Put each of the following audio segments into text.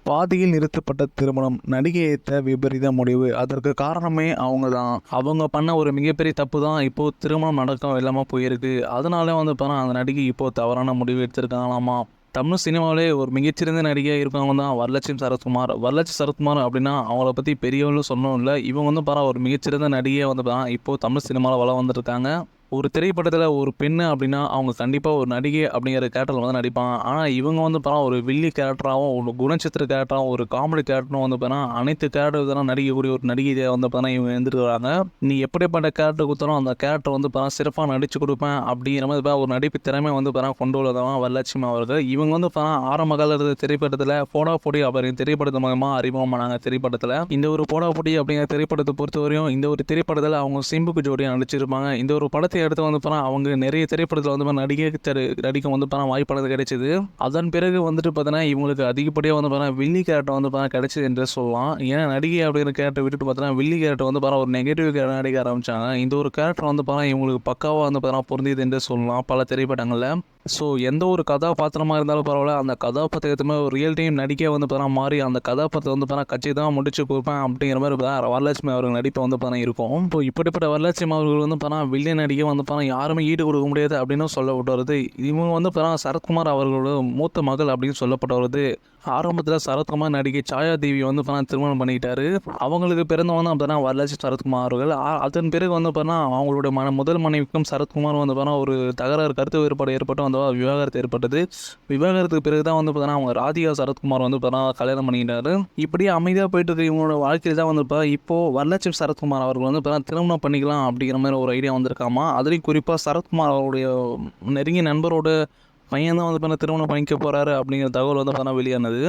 பாதியில் நிறுத்தப்பட்ட திருமணம், நடிகை எடுத்த விபரீத முடிவு. அதற்கு காரணமே அவங்க தான். அவங்க பண்ண ஒரு மிகப்பெரிய தப்பு தான் இப்போ திருமணம் நடக்க இல்லாம போயிருக்கு. அதனால வந்து பார்த்தா அந்த நடிகை இப்போ தவறான முடிவு எடுத்திருக்காங்களாமா. தமிழ் சினிமாவிலே ஒரு மிகச்சிறந்த நடிகையா இருக்கவங்க தான் வரலட்சுமி சரத்குமார். வரலட்சுமி சரத்குமார் அப்படின்னா அவங்கள பத்தி பெரியவங்களும் சொல்லணும் இல்ல. இவங்க வந்து ஒரு மிகச்சிறந்த நடிகையா வந்து இப்போ தமிழ் சினிமால வலம் வந்துட்டுருக்காங்க. ஒரு திரைப்படத்தில ஒரு பெண்ணு அப்படின்னா, அவங்க கண்டிப்பா ஒரு நடிகை அப்படிங்கிற கேரக்டர்ல வந்து நடிப்பாங்க. ஆனா இவங்க வந்து ஒரு வில்லி கேரக்டராவும், ஒரு குணச்சித்திர கேரக்டராவும், ஒரு காமெடி கேரக்டரும் வந்து அனைத்து கேரக்டர் நடிக்கக்கூடிய ஒரு நடிகை வந்து இவங்க இருந்துட்டு வராங்க. நீ எப்படிப்பட்ட கேரக்டர் குடுத்தாலும் அந்த கேரக்டர் வந்து சிறப்பா நடிச்சு குடுப்பேன் அப்படிங்கிற மாதிரி ஒரு நடிப்பு திறமை வந்து கொண்டு உள்ளவங்க வரலட்சுமி அவர்கள். இவங்க வந்து ஆரம்ப காலத்துல திரைப்படத்தில போடா போடி அப்படிங்கிற திரைப்படத்து மூலமா அறிமுகமானாங்க திரைப்படத்தில. இந்த ஒரு போடா போடி அப்படிங்கிற திரைப்படத்தை பொறுத்தவரையும் இந்த ஒரு திரைப்படத்தில அவங்க சிம்புக்கு ஜோடியா நடிச்சிருப்பாங்க. இந்த ஒரு படத்தை அடுத்து வந்து அவங்க நிறைய திரைப்படத்தில் வந்து நடிக்க வந்து வாய்ப்பானது கிடைச்சது. அதன் பிறகு வந்துட்டு இவங்களுக்கு அதிகப்படியாக வந்து வில்லி கேரக்டர் வந்து கிடைச்சது என்று சொல்லலாம். ஏன்னா நடிகை அப்படிங்கிற கேரக்டர் விட்டுட்டு வில்லி கேரக்டர் வந்து ஒரு நெகட்டிவ் கேரக்டர் நடிக்க ஆரம்பிச்சாங்க. இந்த ஒரு கேரக்டர் வந்து இவங்களுக்கு பக்காவாக வந்து பொருந்தியது என்று சொல்லலாம் பல திரைப்படங்களில். ஸோ எந்த ஒரு கதாபாத்திரமாக இருந்தாலும் பரவாயில்ல, அந்த கதாபாத்திரத்துமே ஒரு ரியல் டைம் நடிக்க வந்து மாறி அந்த கதாபாத்திரம் வந்து கச்சிதமாக முடிச்சு கொடுப்பேன் அப்படிங்கிற மாதிரி வரலட்சுமி அவர்கள் நடிப்பை வந்து இருக்கும். இப்போ இப்படிப்பட்ட வரலட்சுமி அவர்கள் வந்து வில்லன் நடிகை வந்து யாருமே ஈடு கொடுக்க முடியாது அப்படின்னு சொல்லப்பட்டு வருது. இவங்க வந்து சரத்குமார் அவர்களோட மூத்த மகள் அப்படின்னு சொல்லப்பட்டு வருது. ஆரம்பத்தில் சரத்குமார் நடிகை சாயாதேவி வந்து திருமணம் பண்ணிக்கிட்டாரு. அவங்களுக்கு பிறந்தவங்க தான் வரலட்சுமி சரத்குமார் அவர்கள். அதன் பிறகு வந்து அவங்களுடைய முதல் மனைவிக்கும் சரத்குமார் வந்து ஒரு தகராறு கருத்து வேறுபாடு ஏற்பட்டு வந்து விவாகரத்து ஏற்பட்டது. விவாகரத்துக்கு பிறகு தான் வந்து அவங்க ராதிகா சரத்குமார் வந்து கல்யாணம் பண்ணிக்கிட்டாரு. இப்படியே அமைதியாக போயிட்டு இருக்கு இவங்களோட வாழ்க்கையில் தான் வந்து இப்போ வரலட்சுமி சரத்குமார் அவர்கள் வந்து திருமணம் பண்ணிக்கலாம் அப்படிங்கிற மாதிரி ஒரு ஐடியா வந்திருக்காமா. அதுலேயும் குறிப்பாக சரத்குமார் அவருடைய நெருங்கிய நண்பரோட பையன் தான் வந்து திருமணம் பண்ணிக்க போகிறாரு அப்படிங்கிற தகவல் வந்து வெளியானது.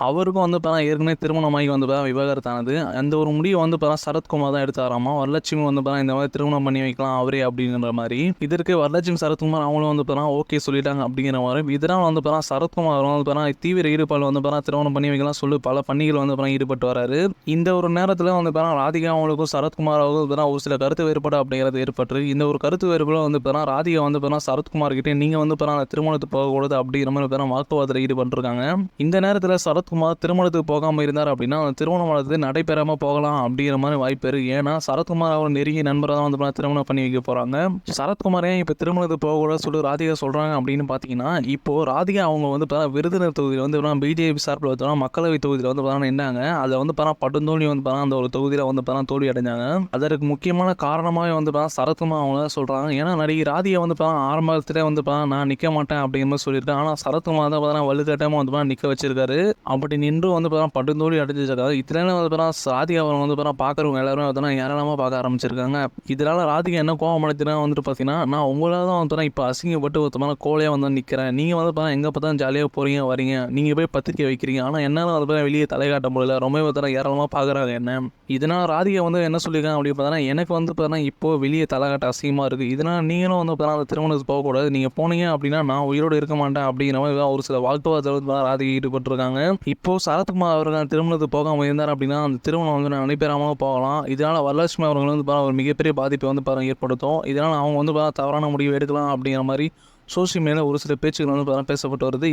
அவருக்கும் வந்து ஏற்கனவே திருமணமாகி வந்து விவாகரத்தானது. அந்த ஒரு முடிவை வந்து சரத்குமார் தான் எடுத்தாராமா. வரலட்சுமி வந்து இந்த மாதிரி திருமணம் பண்ணி வைக்கலாம் அவரே அப்படிங்கிற மாதிரி. இதற்கு வரலட்சுமி சரத்குமார் அவங்களும் வந்து ஓகே சொல்லிட்டாங்க அப்படிங்கிற மாதிரி. இதனால் வந்து சரத்குமார் வந்து தீவிர ஈடுபாடு வந்து திருமணம் பண்ணி வைக்கலாம் சொல்லி பல பணிகள் வந்து ஈடுபட்டு வராரு. இந்த ஒரு நேரத்தில் வந்து ராதிகா அவங்களுக்கும் சரத்குமார் அவர்களுக்கும் ஒரு சில கருத்து வேறுபாடு அப்படிங்கிறது ஏற்பட்டு இந்த ஒரு கருத்து வேறுபாடு வந்து ராதிகா வந்து சரத்குமார் கிட்டே நீங்கள் வந்து திருமணத்துக்கு போகக்கூடாது அப்படிங்கிற மாதிரி வாக்குவாதத்தில் ஈடுபட்டிருக்காங்க. இந்த நேரத்தில் சரத்குமார் திருமணத்துக்கு போகாமல் இருந்தார் அப்படின்னா அந்த திருமணம் நடைபெறாமல் போகலாம் அப்படிங்கிற மாதிரி வாய்ப்பு இருக்கு. ஏன்னா சரத்குமார் அவர் நெருங்கிய நண்பரை தான் வந்து திருமணம் பண்ணி வைக்க போறாங்க. சரத்குமார் ஏன் இப்போ திருமணத்துக்கு போகக்கூடாது சொல்லி ராதிகா சொல்றாங்க அப்படின்னு பார்த்தீங்கன்னா, இப்போ ராதிகா அவங்க வந்து விருதுநகர் தொகுதியில் வந்து பிஜேபி சார்பில் வந்து மக்களவை தொகுதியில் வந்து நின்னாங்க. அதில் வந்து படுந்தோல்வி வந்து அந்த ஒரு தொகுதியில் வந்து தோல்வி அடைஞ்சாங்க. அதற்கு முக்கியமான காரணமாக வந்து சரத்குமார் அவங்க சொல்றாங்க. ஏன்னா நடிகை ராதிகா வந்து ஆரம்பத்திலே வந்து நான் நிற்க மாட்டேன் அப்படிங்கிற மாதிரி சொல்லியிருக்கேன். ஆனால் சரத்குமார் தான் வலுக்கட்டாயமாக வந்து நிற்க வச்சிருக்காரு. அப்படி நின்று வந்து படுந்தோல்வி அடைஞ்சிருக்காரு. இதனால வந்து ராதிகா அவங்க வந்து பார்க்குறவங்க எல்லாருமே வந்து ஏராளமாக பார்க்க ஆரம்பிச்சிருக்காங்க. இதனால ராதிகா என்ன கோவம் அடைச்சுனா வந்துட்டு பார்த்தீங்கன்னா, நான் உங்களால் தான் வந்து இப்போ அசிங்கப்பட்டு ஒருத்தமான கோலையாக வந்து நிற்கிறேன். நீங்கள் வந்து எங்கே பார்த்தா ஜாலியாக போகிறீங்க வரீங்க, நீங்கள் போய் பத்திரிக்கை வைக்கிறீங்க. ஆனால் என்னால் வந்து வெளியே தலை காட்ட முடியல, ரொம்ப ஏராளமாக பார்க்குறாங்க என்ன. இதனால் ராதிகா வந்து என்ன சொல்லியிருக்காங்க அப்படின்னு பார்த்தீங்கன்னா, எனக்கு வந்து இப்போ வெளியே தலை காட்ட அசிங்கமாக இருக்குது. இதனால் நீங்களும் வந்து அந்த திருமணத்துக்கு போகக்கூடாது. நீங்கள் போனீங்க அப்படின்னா நான் உயிரோடு இருக்க மாட்டேன் அப்படிங்கிற மாதிரி ஒரு சில வாக்குவாதத்தில் வந்து ராதிகா ஈடுபட்டிருக்காங்க. இப்போ சரத்குமார் அவர்கள் திருமணத்துக்கு போகாமல் இருந்தார் அப்படின்னா அந்த திருமணம் வந்து நடைபெறாமல் போகலாம். இதனால் வரலட்சுமி அவர்கள் வந்து ஒரு மிகப்பெரிய பாதிப்பை வந்து ஏற்படுத்தும். இதனால் அவங்க வந்து தவறான முடிவு எடுக்கலாம் அப்படிங்கிற மாதிரி சோசியல் மீடியாவில் ஒரு சில பேச்சுகள் வந்து பேசப்பட்டு வருது.